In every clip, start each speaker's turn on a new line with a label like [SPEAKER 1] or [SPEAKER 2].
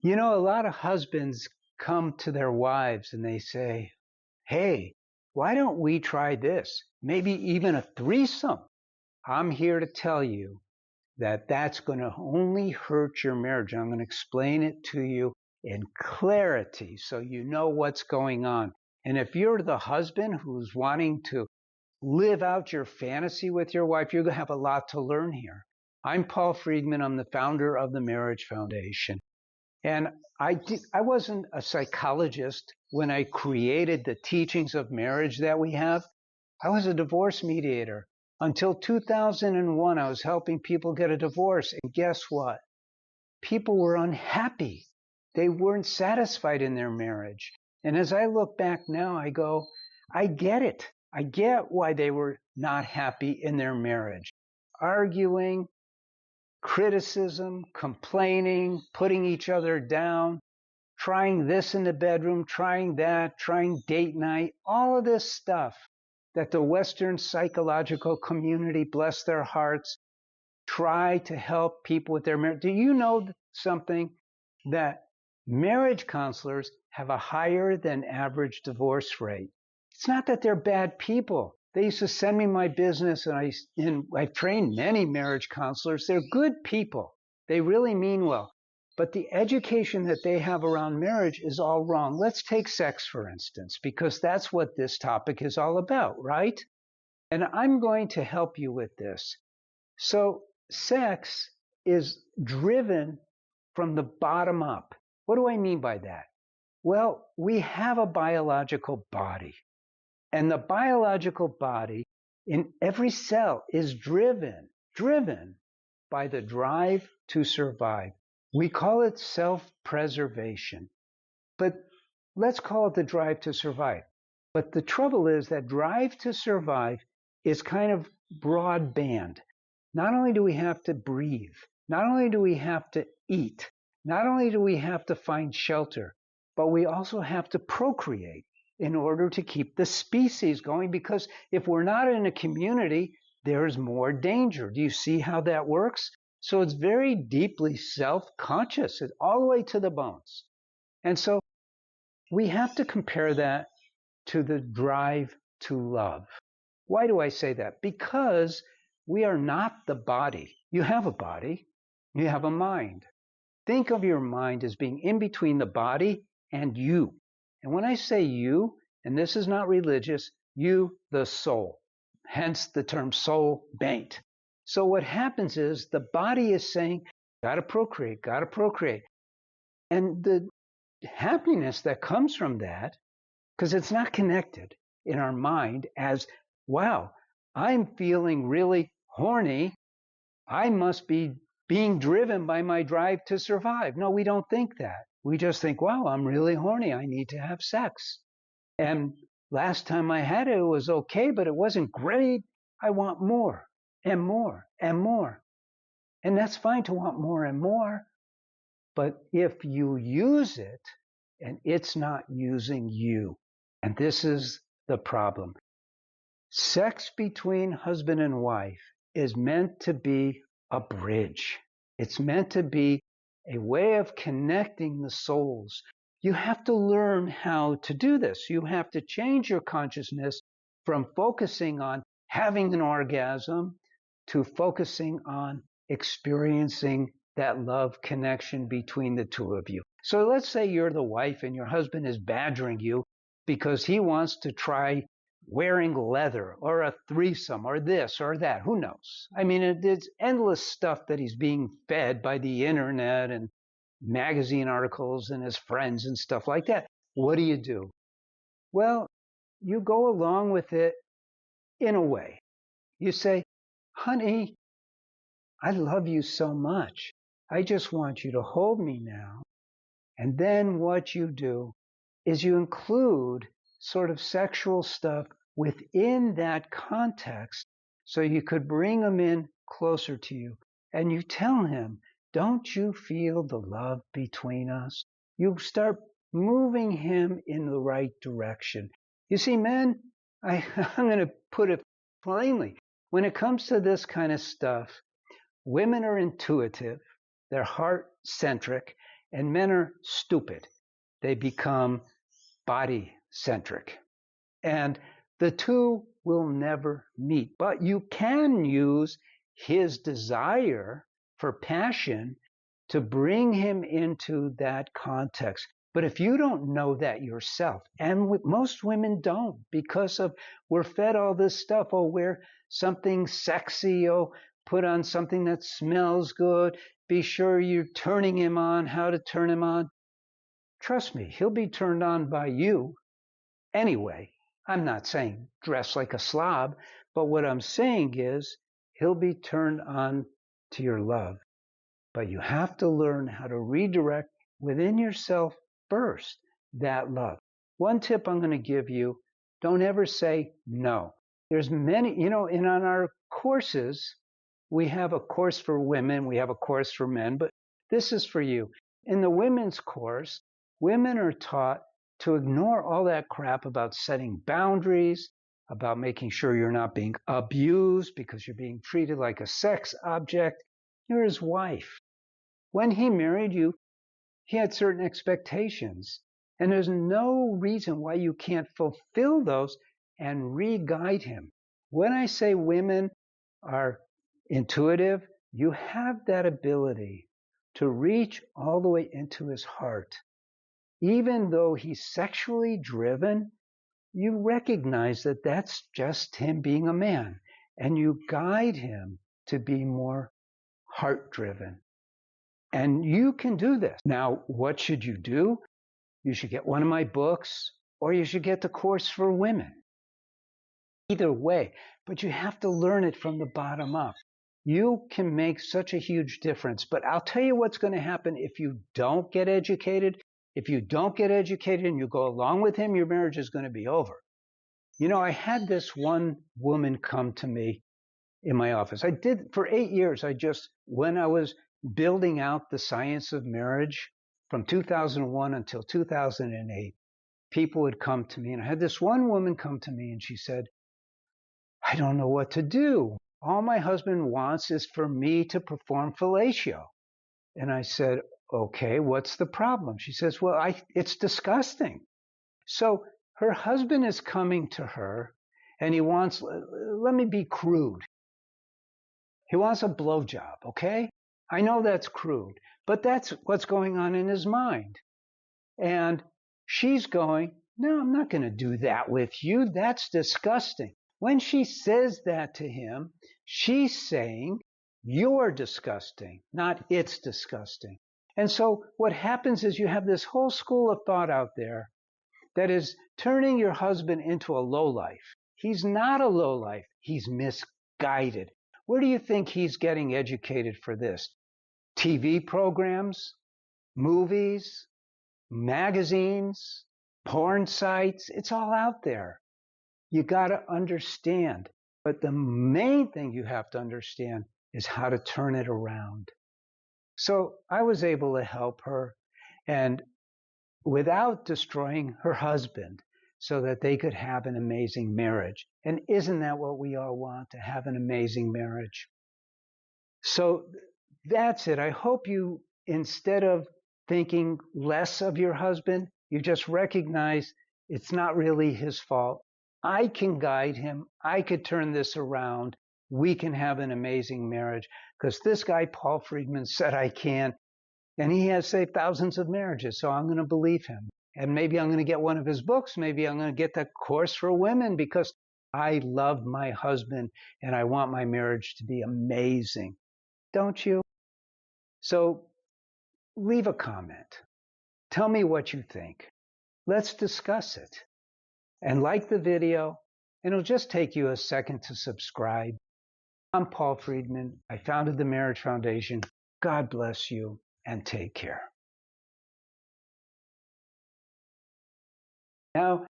[SPEAKER 1] You know, a lot of husbands come to their wives and they say, hey, why don't we try this? Maybe even a threesome. I'm here to tell you that that's going to only hurt your marriage. I'm going to explain it to you in clarity so you know what's going on. And if you're the husband who's wanting to live out your fantasy with your wife, you're going to have a lot to learn here. I'm Paul Friedman. I'm the founder of the Marriage Foundation. And I wasn't a psychologist when I created the teachings of marriage that we have. I was a divorce mediator. Until 2001, I was helping people get a divorce. And guess what? People were unhappy. They weren't satisfied in their marriage. And as I look back now, I go, I get it. I get why they were not happy in their marriage. Arguing, criticism, complaining, putting each other down, trying this in the bedroom, trying that, trying date night, all of this stuff that the Western psychological community, bless their hearts, try to help people with their marriage. Do you know something? That marriage counselors have a higher than average divorce rate. It's not that they're bad people. They used to send me my business, and I've trained many marriage counselors. They're good people. They really mean well. But the education that they have around marriage is all wrong. Let's take sex, for instance, because that's what this topic is all about, right? And I'm going to help you with this. So sex is driven from the bottom up. What do I mean by that? Well, we have a biological body, and the biological body in every cell is driven by the drive to survive. We call it self-preservation, but let's call it the drive to survive. But the trouble is that drive to survive is kind of broadband. Not only do we have to breathe, not only do we have to eat, not only do we have to find shelter, but we also have to procreate in order to keep the species going, because if we're not in a community, there's more danger. Do you see how that works? So it's very deeply self-conscious, all the way to the bones. And so we have to compare that to the drive to love. Why do I say that? Because we are not the body. You have a body, you have a mind. Think of your mind as being in between the body and you. And when I say you, and this is not religious, you, the soul, hence the term soul mate. So what happens is the body is saying, gotta procreate. And the happiness that comes from that, because it's not connected in our mind as, wow, I'm feeling really horny. I must be being driven by my drive to survive. No, we don't think that. We just think, wow, I'm really horny. I need to have sex. And last time I had it, it was okay, but it wasn't great. I want more and more and more. And that's fine to want more and more. But if you use it and it's not using you, and this is the problem. Sex between husband and wife is meant to be a bridge. It's meant to be a way of connecting the souls. You have to learn how to do this. You have to change your consciousness from focusing on having an orgasm to focusing on experiencing that love connection between the two of you. So let's say you're the wife and your husband is badgering you because he wants to try wearing leather or a threesome or this or that. Who knows? I mean, it's endless stuff that he's being fed by the internet and magazine articles and his friends and stuff like that. What do? Well, you go along with it in a way. You say, honey, I love you so much. I just want you to hold me now. And then what you do is you include sort of sexual stuff within that context so you could bring him in closer to you. And you tell him, don't you feel the love between us? You start moving him in the right direction. You see, men, I'm going to put it plainly. When it comes to this kind of stuff, women are intuitive, they're heart-centric, And men are stupid. They become body centric. And the two will never meet. But you can use his desire for passion to bring him into that context. But if you don't know that yourself, and most women don't, because of we're fed all this stuff, oh, wear something sexy, oh, put on something that smells good, be sure you're turning him on, how to turn him on. Trust me, he'll be turned on by you anyway. I'm not saying dress like a slob, but what I'm saying is he'll be turned on to your love. But you have to learn how to redirect within yourself first that love. One tip I'm going to give you, don't ever say no. There's many, and on our courses, we have a course for women, we have a course for men, but this is for you. In the women's course, women are taught to ignore all that crap about setting boundaries, about making sure you're not being abused because you're being treated like a sex object. You're his wife. When he married you, he had certain expectations. And there's no reason why you can't fulfill those and re-guide him. When I say women are intuitive, you have that ability to reach all the way into his heart. Even though he's sexually driven, you recognize that that's just him being a man, and you guide him to be more heart driven. And you can do this. Now, what should you do? You should get one of my books, or you should get the course for women. Either way, but you have to learn it from the bottom up. You can make such a huge difference. But I'll tell you what's going to happen if you don't get educated. If you don't get educated and you go along with him, your marriage is going to be over. I had this one woman come to me in my office. I did for 8 years. When I was building out the science of marriage from 2001 until 2008, people would come to me. And I had this one woman come to me and she said, I don't know what to do. All my husband wants is for me to perform fellatio. And I said, okay, what's the problem? She says, well, it's disgusting. So her husband is coming to her and he wants, let me be crude. He wants a blowjob, okay? I know that's crude, but that's what's going on in his mind. And she's going, no, I'm not going to do that with you. That's disgusting. When she says that to him, she's saying, you're disgusting, not it's disgusting. And so what happens is you have this whole school of thought out there that is turning your husband into a lowlife. He's not a lowlife. He's misguided. Where do you think he's getting educated for this? TV programs, movies, magazines, porn sites. It's all out there. You got to understand. But the main thing you have to understand is how to turn it around. So I was able to help her and without destroying her husband so that they could have an amazing marriage. And isn't that what we all want, to have an amazing marriage? So that's it. I hope you, instead of thinking less of your husband, you just recognize it's not really his fault. I can guide him. I could turn this around. We can have an amazing marriage because this guy, Paul Friedman, said I can. And he has saved thousands of marriages. So I'm going to believe him. And maybe I'm going to get one of his books. Maybe I'm going to get the course for women because I love my husband and I want my marriage to be amazing. Don't you? So leave a comment. Tell me what you think. Let's discuss it. And like the video, and it'll just take you a second to subscribe. I'm Paul Friedman. I founded the Marriage Foundation. God bless you and take care. Now,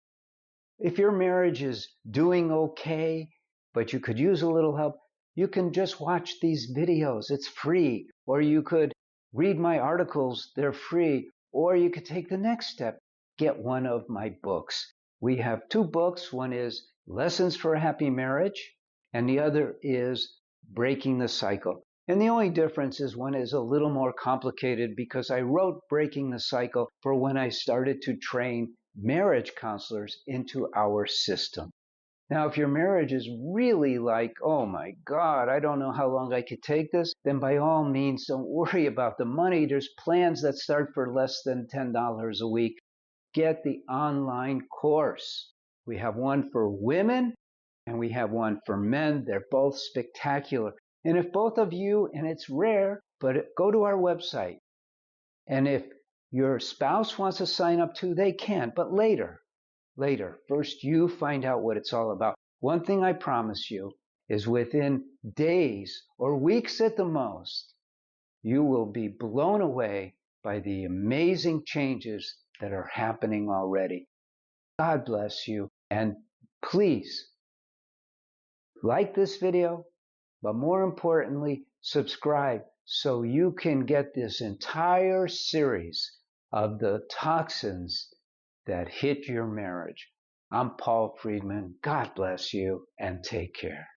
[SPEAKER 1] if your marriage is doing okay, but you could use a little help, you can just watch these videos. It's free. Or you could read my articles. They're free. Or you could take the next step. Get one of my books. We have 2 books. One is Lessons for a Happy Marriage, and the other is Breaking the Cycle. And the only difference is one is a little more complicated because I wrote Breaking the Cycle for when I started to train marriage counselors into our system. Now, if your marriage is really like, oh my God, I don't know how long I could take this, then by all means, don't worry about the money. There's plans that start for less than $10 a week. Get the online course. We have one for women and we have one for men. They're both spectacular. And if both of you, and it's rare, but go to our website. And if your spouse wants to sign up too, they can, but later. First, you find out what it's all about. One thing I promise you is within days or weeks at the most, you will be blown away by the amazing changes that are happening already. God bless you. And please like this video, but more importantly, subscribe so you can get this entire series of the toxins that hit your marriage. I'm Paul Friedman. God bless you and take care.